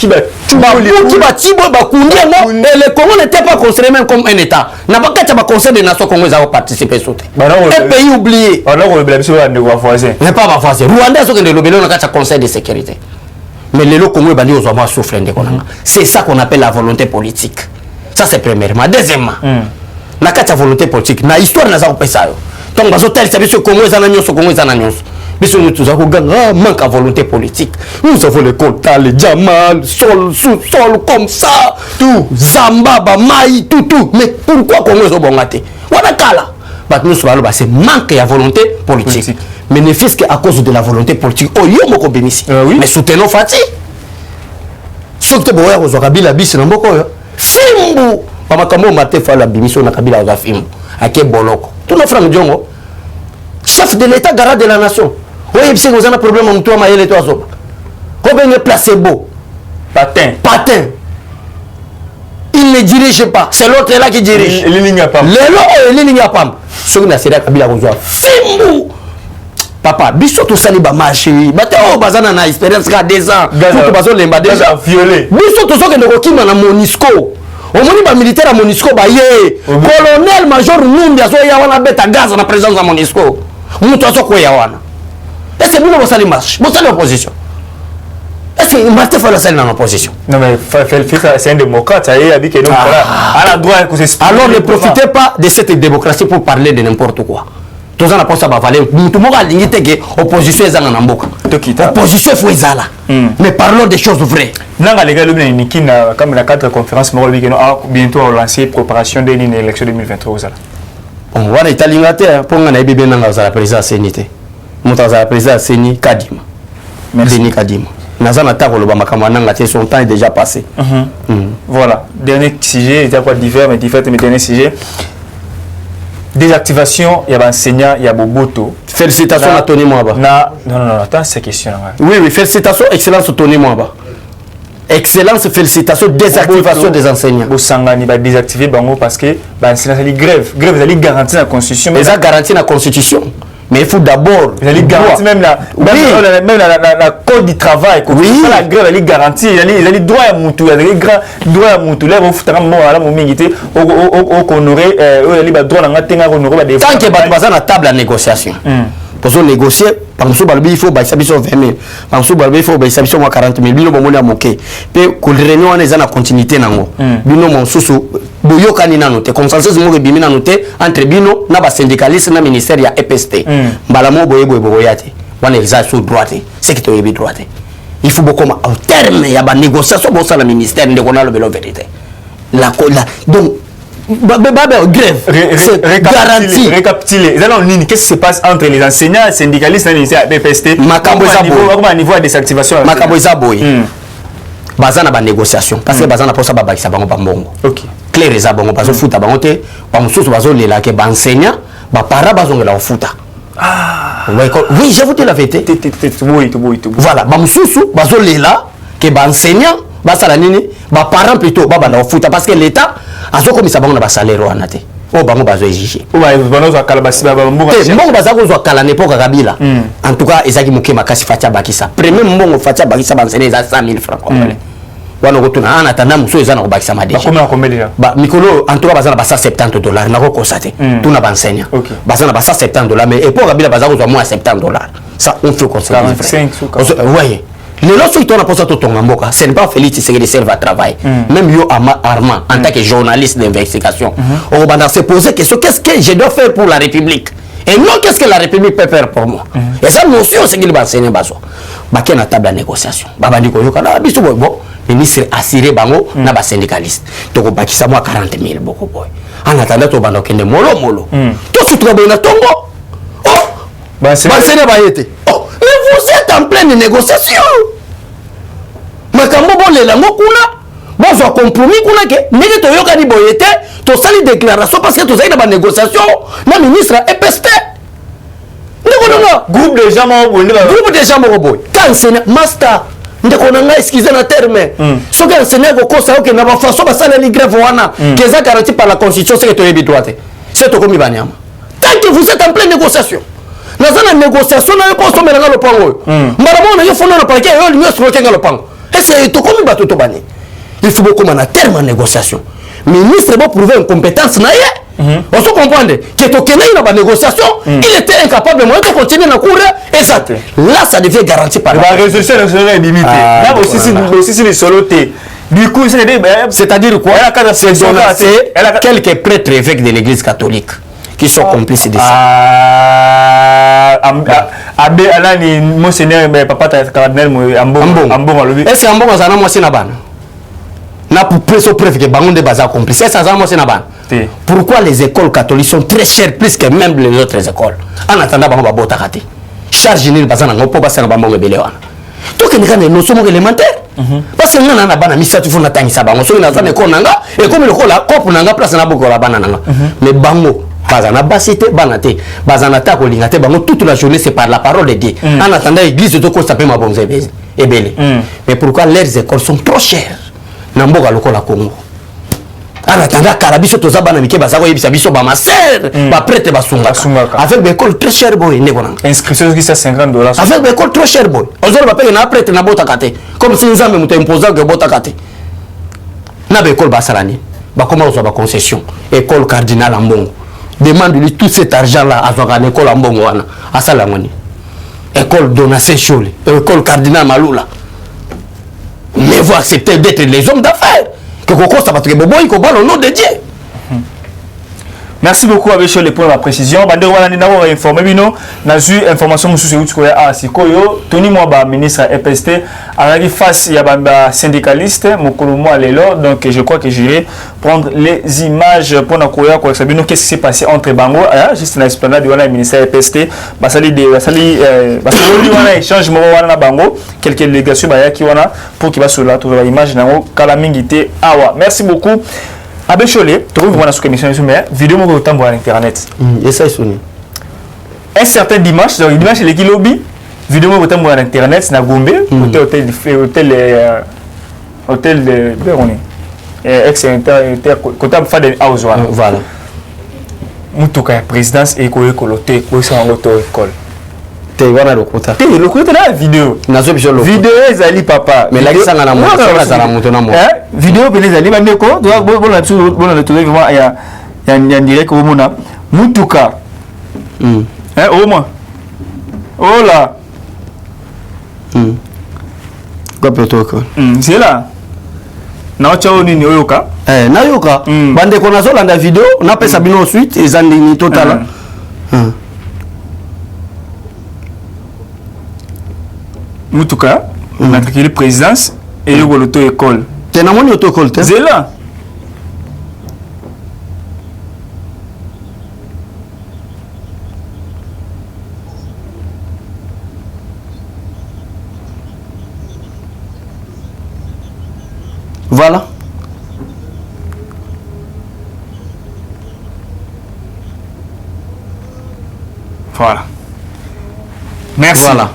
Congo n'était pas considéré même comme un État. N'a pas qu'à conseil des nations Congo a participé sauté. Un pays oublié. Mais pas ma voisin. Rwanda est le conseil de sécurité. Mais le Congo est banni aux hommes souffrent. C'est ça qu'on appelle la volonté politique. Ça c'est premièrement. Deuxièmement, la volonté politique. La histoire n'a pas ça. Donc, les hôtels, c'est que Congo est un agneau, Congo est un agneau. Mais nous manque à volonté politique. Nous avons les quotas, les diamants, sol, sous-sol, comme ça, tout, Zamba, Maï, tout. Mais pourquoi Congo est bon gâté? Nous sommes là, c'est manque à volonté politique. Mais ne fût-ce qu'à cause de la volonté politique. Oh, yo, moko bénissi. Mais soutenons Fatih. Sauf que Boya, vous aurez la bise dans beaucoup. Fimbu. Pamakambo mate fa la bimission na kabila za Fimbu. Ake boloko. Tout nos frères Ndiongo. Chef de l'État, garant de la nation. Oui, si vous avez un problème, on doit mailler les oiseaux. Combien de placebo? Patin. Il ne dirige pas. C'est l'autre là qui dirige. L'Ilinga-Pam. Ce qui n'a pas Kabila Rozoa. Fimbu. Papa, biso to sali ba marché. Bate o bazana na expérience ka 2 ans. Tout bazo lemba déjà violé. Biso to so ke ndoko kima na Monisco. Au moins, militaire à Monisco, colonel major Numbi a soya wana beta gaz na présence à Monisco. Muto so ko ya wana. Est-ce que nous allons marcher? Vous allez opposition. Est-ce que Martin fait la salle dans l'opposition? Non mais c'est un démocrate, ça y est, a dit que nous à la droite que c'est. Alors ne profitez pas de cette démocratie pour parler de n'importe quoi. Tout ça n'a pas ça va valer. Tout le monde a dit que l'opposition est en Amboka. L'opposition est fouezala. Mais parlons des choses vraies. Nanga les gars, comme la 4 conférence, bientôt on lancer préparation de l'élection 2023. On va aller à l'Inglaterre pour qu'on ait bien la présidence sénité. Nous avons la présidence sénité Kadima. Merci Kadima. Nazana Taro le Bamakamana, son temps est déjà passé. Voilà. Dernier sujet, il y a quoi divers, mais dernier sujet. Désactivation, il y a enseignant, il y a Boboto. Félicitations à Tony Mwaba. Non, attends, c'est question. Oui, félicitations, excellence Tony Mwaba. Excellence, félicitations, désactivation des enseignants. Bosangani va désactiver Bango parce que l'enseignant, c'est grève. Grève, vous garantir la constitution. Mais ça garantit la constitution. Mais il faut d'abord. Vous allez garantir même la code du travail. Oui. La grève, elle est garantie. Il a droit à Moutou. Il a droit à Moutou. Là, vous faites un mot à la momité. On aurait droit à la tant que vous avez une table à négociation. Pour négocier, par exemple, il faut 20 000. Par exemple, il faut 40 000. Il faut moquer. Puis, réunion est en continuité. Bino mon sous boyokani nanote consensus mo bimi nanote entre bino na ba syndicaliste na ministère ya EPST. Balamo boyeboyate. Wana exact sur droite. C'est qui te yebi droite. il faut beaucoup au terme il y a des négociations pour ça le ministère de la vérité donc grève c'est garanti récapituler qu'est-ce qui se passe entre les enseignants syndicalistes et les PPST à niveau de désactivation bazana ba négociation parce que bazana pour ça babakisa bango bambongo OK clair eza bango bazo futa bango te ba mususu bazo lela ke ba enseignant ba para bazongela futa oui je vous dis la vérité voilà ba mususu bazo lela ke ba enseignant ba sala nini ba parents plutôt ba bana futa parce que l'état azo komisa bango na ba salaire wana te o bango bazo exiger bango zo kala basi ba mbongo mbongo bazako zo kala n'époque Kabila en tout cas ezaki mukema kasi Fatia Bakisa premier mbongo Fatia Bakisa ba enseignant za 100,000 francs wana gotuna ana tanda muso ezana ko bakisa madé ba combien déjà ba mikolo en tout cas bazana ba $170 na ko constater tout na ba enseignant bazana ba $170 mais et pour Kabila bazako zo moins $70 ça on fait constater 45 ouais les lorsque tu as posé ton mboka ce n'est pas Félix Tshisekedi serve à travail même yo Armand en tant que journaliste d'investigation on va se poser question qu'est-ce que je dois faire pour la République et non qu'est-ce que la République peut faire pour moi et ça notion c'est qu'il va enseigner baso ba ken à table de négociation baba ndiko yoka na biso bon ministre assuré bango na ba syndicaliste to ko bakisa moi 40,000 boko boy en attendant to bando kende molo to surtout ba tongo oh ba c'est ba yete oh et vous êtes en pleine négociation makambo bolela ngokuna bonzo compromis kuna ke ndenge to yoka ni boyete to sali déclaration parce que to zai na ba négociation na ministre EPST groupe de gens boy quand c'est master ndeko nanga excusez na terme so que enseigner ko kosa ok na ba façon ba sala ni grève wana que ça garanti par la constitution c'est que to yebi droit c'est to komi banyama tant que vous êtes en pleine négociation na zana négociation na ko so melanga lo pango mbala mo na yo fona na parquet yo linyo so kenga lo pango est-ce to komi bato to bani il faut beaucoup na terme en négociation ministre va prouver une compétence na ye on se comprend que to kenai na ba négociation il était incapable de continuer na cour et ça là ça devient garanti par la résolution nationale limité là aussi c'est les solotés du coup c'est-à-dire quoi c'est quelques prêtres évêques de l'église catholique qui sont complices de ça abbé alani monseigneur papa cardinal ambongo est-ce ambongo zana mo sina bana na pour preuve que bango de baza complice ça zana mo sina bana pourquoi les écoles catholiques sont très chères plus que même les autres écoles en attendant bango babota kati charge ni bazana ngopo basana bango belé wana to ke ngana no somo élémentaire parce que ngana na bana misatu fona tangisa bango so na zana ko nanga et comme le ko la coupe nanga place na boko la bana nanga mais bango bazana basité banate bazana ta ko lingate bango toute la journée c'est par la parole de Dieu en attendant l'église to ko saper ma bonze et belé mais pourquoi leurs écoles sont trop chères na mboka lokola Congo en attendant karabiso to zabana mike bazako yebisa biso ba master ba prêtre ba sunga avec des écoles très cher boy ne kona inscription qui c'est $50 avec des écoles trop cher boy ozolo ba paye na prêtre na bota kate comme si nzambe muto imposer que bota kate na ba école ba salani ba comment on ba concession école cardinal Ambongo demande lui tout cet argent là à son école Ambongo wana asala ngoni école donation chole école cardinal Malula mais vous acceptez d'être les hommes d'affaires que Coco ça va te bobo il combat au nom de Dieu. Merci beaucoup avec Chole pour la précision. Bande wana ni nawo informer bino na zu information mususu uti ko ya sikoyo Tony Mwaba ministre EPST avec face ya ba syndicaliste mokolo mo lelo donc je crois que j'irai prendre les images pour na koya ko sabino qu'est-ce qui s'est passé entre bango juste na esplanade wana ministère EPST basali wana échange mo wana na bango quelques délégations ba ya ki wana pour qui va sur la trouver image nango kala mingité awa. Merci beaucoup. Abbé Chole, tu trouves une commission mais vidéo mo autant sur internet. Et ça sonné. Un certain dimanche, donc dimanche les kilobi, vidéo mo autant sur internet na Gombe, hôtel de Beroni. Ex-inter côté Faden House voilà. Mutuka présidence et coloté ko ça en auto école. Te wana lokota. Te lokota la vidéo. Nazo biso lokota. Vidéo ezali papa. Mais la kisanga na moto, ça la moto na moto. Vidéo bele ezali bandeko, doit bona trouver vraiment ya direct au mona. Mutuka. Au moins. Oh là. Quoi plutôt quoi. C'est là. Na chao nini oyoka? Na yoka. Bandeko nazo landa vidéo, na pesa bino ensuite ezandi ni total. Mutuka matriculé présidence et l'auto-école. Tu es dans mon auto-école? C'est là. Voilà. Voilà. Merci. Voilà.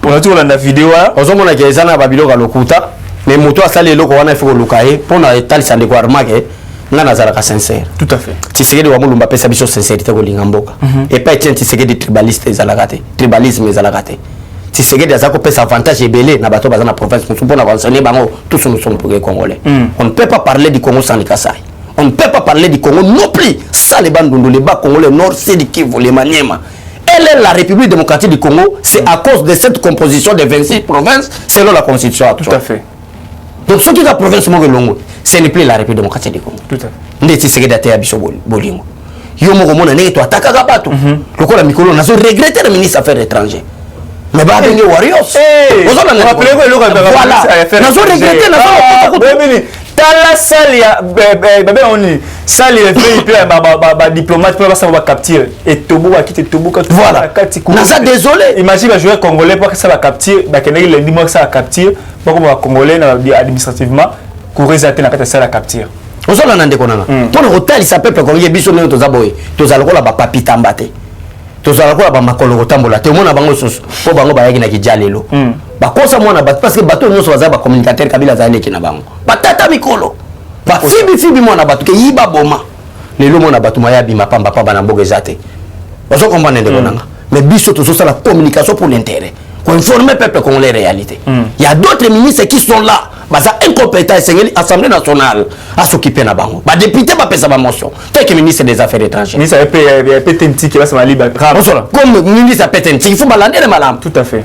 Pour retour dans la vidéo. Ozomona ke ezana babilo ka lokuta mais moto asali eloko wana ifo lukaye pona etalisa ndeko armake nga nazala ka sincère. Tout à fait. Tshisekedi wa mulumba pesa biso sincérité ko linga mboka. Et pas Etienne Tshisekedi tribaliste ezalaka te. Tribalisme ezalaka te. Tshisekedi azako pesa avantage ebele na bato bazana province musu pona koncerner bango tous nous sommes pour les Congolais. On ne peut pas parler du Congo sans les Kassai. On ne peut pas parler du Congo non plus sans les Bandundu, les bas Congolais, Nord, Sud, Kivu, les Maniema. Elle est la République démocratique du Congo, c'est à cause de cette composition de 26 provinces selon la constitution actuelle. Tout à fait. Donc, ce qui est la province Mongelongo, ce n'est plus la République démocratique du Congo. Tout à fait. Ndeti Tshisekedi até Abisso Bolingo. Yo moko mona nenge to atakaka bato. Lokola mikolo nazo regretter le ministre des Affaires étrangères. Mais bah bengi warriors. Vous en rappelez quoi voilà. Nazo regretter nazo. Tala salia bébé on est sali le fait ba diplomate pour ça va capturer et Tobo va quitter Tobo quand voilà. Naza désolé. Imagine un joueur congolais pour que ça va capturer ba kenegi le dimanche ça va capturer pour que va congolais administrativement courir à la ça la capturer. Ozola nande konanga. Pour le hôtel il s'appelle congolais biso ne toza boy. Toza lokola ba papi tambate. Toza lokola ba makolo kotambola. Te mona bango soso. Po bango ba yaki na kijalelo. Bakosa mwana bat parce que bato nyonso baza ba communicateur kabila za neki na bango batata mikolo ba fibi mwana bato ke yiba boma lelo mwana bato maya bima pamba pa bana mboga ezate bazo comprendre ndeko nanga mais biso to la communication pour l'intérêt pour informer peuple congolais réalité il y a d'autres ministres qui sont là baza incompétents et assemblée nationale à s'occuper na bango ba député ba pesa ba motion tel que ministre des affaires étrangères ministre PTNT qui va se mali ba comme ministre PTNT il faut balander malam tout à fait.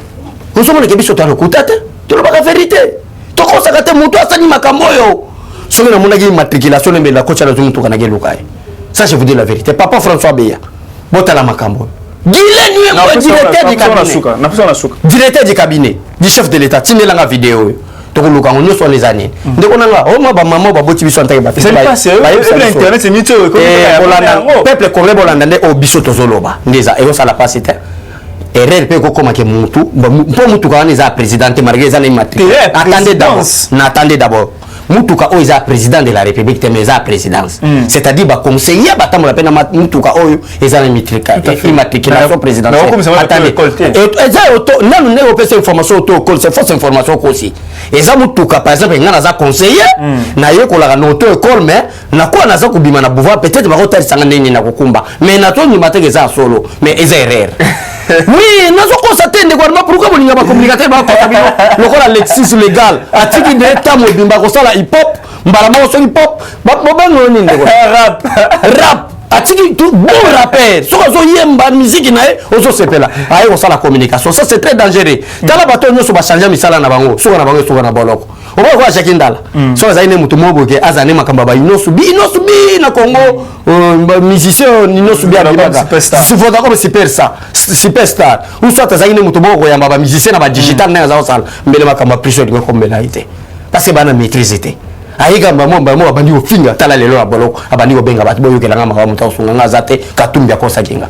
Nous sommes les gens qui ont écouté, tu n'as pas la vérité. Tu as constaté que tu as dit que tu as dit matriculation de la coach à la zone de Lukai. Ça, je vous dis la vérité. Papa François Béa, Botala Makambo. Directeur du cabinet. Directeur du cabinet, du chef de l'État. Tu n'es pas la vidéo. Tu as dit que nous sommes les années. Tu as dit que maman va botter sur Internet. C'est pas sérieux. Internet, c'est mieux. Le peuple congolais au Bissot Zoloba. Et ça l'a pas cité. Erreur peut comme que mutu pour mutu quand ils a président malgré les matricules attendez d'abord mutu quand ils a président de la République mais ils a présidence c'est-à-dire ba conseiller ba tamu la peine mutu quand ils a immatriculation présidentielle attendez non ne pas cette information auto c'est fausse information aussi et ça mutu quand par exemple ngana za conseiller na yeko la auto école mais na quoi na za kubima na pouvoir peut-être ba hôtel sanga nini na kukumba mais na to ni mateke za solo mais ils erreur. Oui, nous avons constaté pourquoi vous n'avez pas communiqué le Alexis légal. Atiki de l'état mobimba la hip-hop, mbalama so hip-hop, rap. Atiki tout bon rappeur. So yemba musique nae, ozo sepela. Aye on la communication. Ça c'est très dangereux. Dans la bateau nous so ba changer misala na bango. So na bango so na boloko. On va voir Jacindala. So za ine mutu mobo ke azane makamba ba inosubi na Congo. Musicien inosubi abibaka. Si vous d'accord superstar. Ou soit za ine mutu mobo ya ba musicien na ba digital na za osala. Mbele makamba pressure de comme belalité. Parce que bana maîtriser. Aïga maman abandi ofinga tala lelo aboloko abandi obenga batu boyo kelanga maka muta osunga ngazate katumbi akosa kinga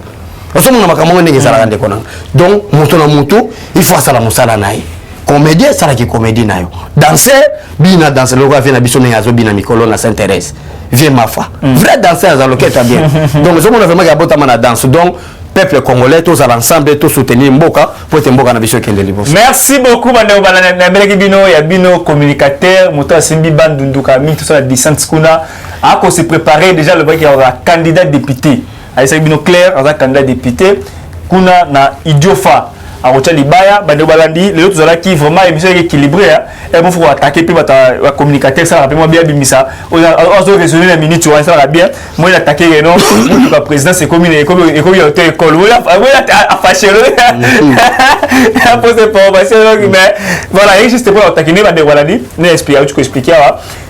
osomo na makambo ndenge sala ndeko nanga donc mutu na mutu il faut sala musala nayi comédien sala ki comédie nayo danser bina danser loko afina biso na yazo bina mikolo na Saint-Thérèse vie mafa vrai danseur za loketo bien donc osomo na vraiment ya bota mana danse donc peuple congolais tous à l'ensemble tous soutenir Mboka pour être Mboka na biso kende libo. Merci beaucoup madame na meleki bino ya bino communicateur moto simbi bandunduka mi tout ça la descente kuna a ko se préparer déjà le vrai qu'il y aura candidat député. Aí ça bino clair en candidat député kuna na Idiofa a rocha libaya bande balandi les autres là qui vraiment émission équilibré et bon faut attaquer puis va communicateur ça rappelle moi bien bimisa on doit résoudre la minute ça va bien moi l'attaquer non le président c'est comme il a été école voilà a fâché le pour cette formation mais voilà et juste pour attaquer bande balandi ne expliquer tu peux expliquer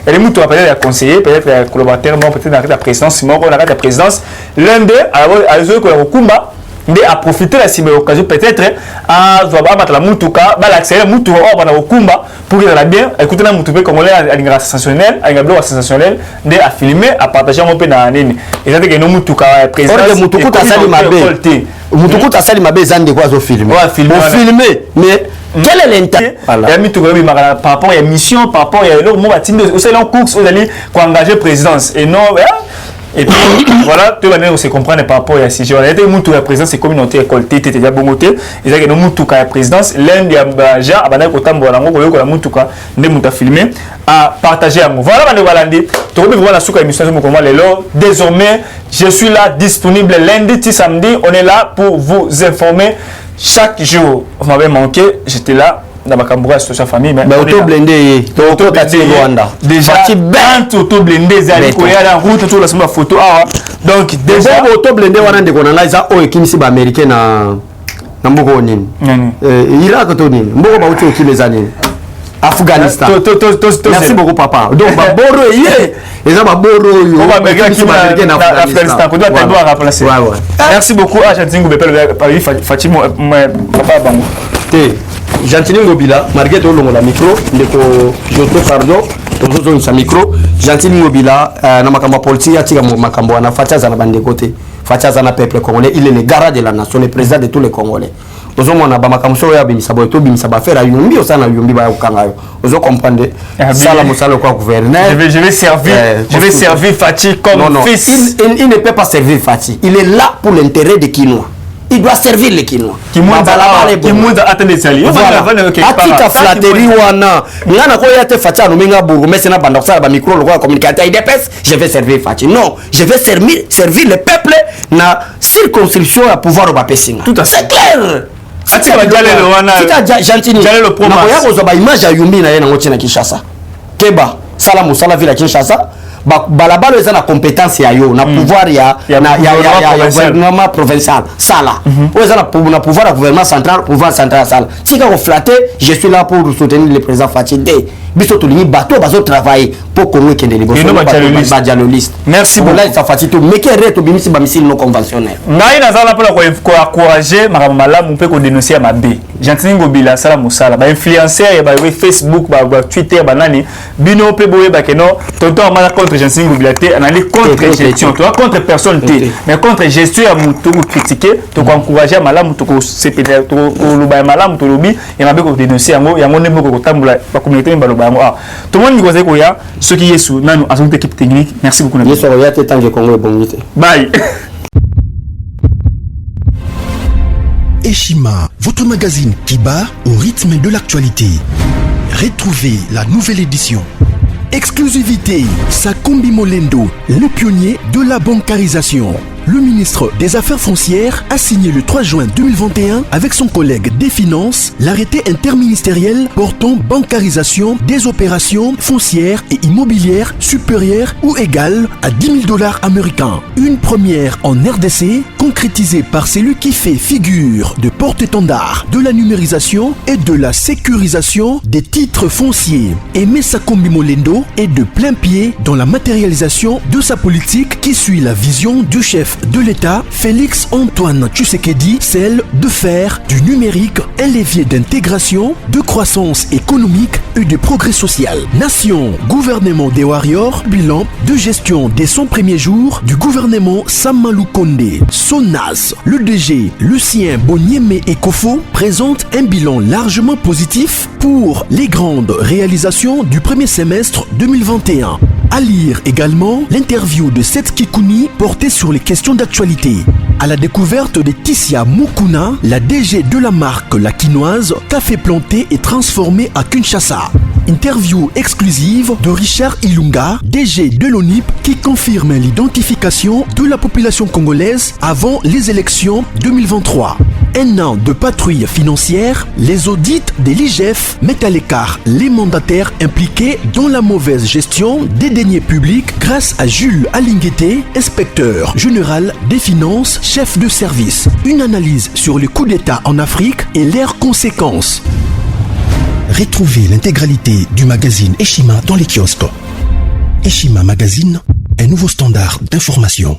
et les moutons peut-être les conseillers peut-être collaborateurs peut-être dans la présidence Simon on a la présidence l'un d'eux à eux que le combat mais à profiter de cette occasion peut-être à la mutuka l'accélérer mutuka au kumba pour qu'il aille bien écouter la mutuka congolais à sensationnel à un sensationnel de à filmer à partager un peu dans nini et ça que nous mutuka président mutuka tasali mabe mutuka tasali mabe zande quoi zo filmer mais quel est l'intérêt? Il y a mis tout le monde par rapport à la mission, par rapport à l'autre, aussi l'on course, vous allez engager présidence et non. Et puis voilà, tout le monde se comprend par rapport à la situation. Il y a des la présidence, c'est communauté récoltée, c'était déjà bon côté. Il y a des gens la présidence, l'un des gens, à banane kotam bolango, koyo la mutuka, ne muta filmer, à partager à moi. Voilà, on va l'andi. Tu peux voir la souka émission de comment les lots. Désormais, je suis là disponible lundi, samedi. On est là pour vous informer. Chaque jour, vous m'avez manqué, j'étais là dans ma caméra sur sa famille. Mais auto blindé, auto blindé, déjà, auto blindé, la route, tout la photo. Donc, déjà, auto blindé, on a des connaissances, oh, qui sont américains na Mboko Nini. Irak, Tony, Mboko Bauti, qui les années. Afghanistan. Merci beaucoup, papa. Donc, Boro, les gens merci beaucoup à Gentil Fatima papa Bango. Gentil Ngobila, Marguerite Olongola micro, ndeko Joto pardon, tozo sa micro, Gentil Ngobila na makambo politique atika makambo na Fatia na bande côté. Fatia na peuple congolais, il est le garant de la nation, le président de tous les Congolais. Ozo mona ba makamso ya bimisa boto bimisa ba faire yumbi osana yumbi ba ukangayo ozo comprendre sala musalo kwa gouverneur je vais servir Fati comme fils. Il ne peut pas servir Fati, il est là pour l'intérêt des Kinois. Il doit servir les Kinois. Qui monte à attendre sali. Voilà. Atita flatterie wana. Ngana ko yate Fati anomenga bourg mais c'est na banda ça ba micro le quoi communicateur il dépêche, je vais servir Fati. Non, je vais servir le peuple na circonscription à pouvoir au Pessinga. Tout à fait. C'est clair. C'est Gentini. Na koya ko zoba image ya Yumbi na yena ngoti na Kinshasa. Keba, sala musala villa Kinshasa. Balabalo eza na compétence ya yo na pouvoir ya gouvernement provincial sala. Eza na pouvoir ya gouvernement central, pouvoir central sala. Si ka ko flatter, je suis là pour soutenir le président Fatinde. Biso to lini bateau bazo travailler pour Congo kende liboso ba dialogiste. Merci beaucoup. Là ça fatito mais qui reto bimisi ba missile non conventionnel. Ngai na zala pour encourager malamu pe ko dénoncer ma B. Gentil Ngobila sala musala ba influenceur ba Facebook ba Twitter ba nani bino pe boye ba keno tonton amana contre Gentil Ngobila te anali contre gestion toi contre personne te mais contre gestion ya mutu ko critiquer to ko encourager malamu to ko CPD to luba malamu to lobi et ma be ko dénoncer yango ne ko tambula ba communauté ba loba tout le monde nous dit ce qui est sous nous avons une équipe technique. Merci beaucoup. Bye. Eshima, votre magazine qui bat au rythme de l'actualité. Retrouvez la nouvelle édition. Exclusivité, Sakombi Molendo, le pionnier de la bancarisation. Le ministre des Affaires foncières a signé le 3 juin 2021 avec son collègue des Finances l'arrêté interministériel portant bancarisation des opérations foncières et immobilières supérieures ou égales à $10 000 américains. Une première en RDC concrétisée par celui qui fait figure de porte-étendard de la numérisation et de la sécurisation des titres fonciers. Aimé Sakombi Molendo est de plein pied dans la matérialisation de sa politique qui suit la vision du chef de l'État, Félix Antoine Tshisekedi, celle de faire du numérique un levier d'intégration, de croissance économique et de progrès social. Nation, gouvernement des warriors, bilan de gestion des 100 premiers jours du gouvernement Samalou Kondé. SONAS, le DG Lucien Boniemé Ekofo présente un bilan largement positif pour les grandes réalisations du premier semestre 2021. À lire également l'interview de Seth Kikouni portée sur les questions d'actualité. À la découverte de Tissia Mukuna, la DG de la marque La Quinoise, café planté et transformé à Kinshasa. Interview exclusive de Richard Ilunga, DG de l'ONIP, qui confirme l'identification de la population congolaise avant les élections 2023. Un an de patrouille financière, les audits de l'IGF mettent à l'écart les mandataires impliqués dans la mauvaise gestion des deniers publics grâce à Jules Alinguete, inspecteur général des finances, chef de service. Une analyse sur les coups d'État en Afrique et leurs conséquences. Retrouvez l'intégralité du magazine Eshima dans les kiosques. Eshima Magazine, un nouveau standard d'information.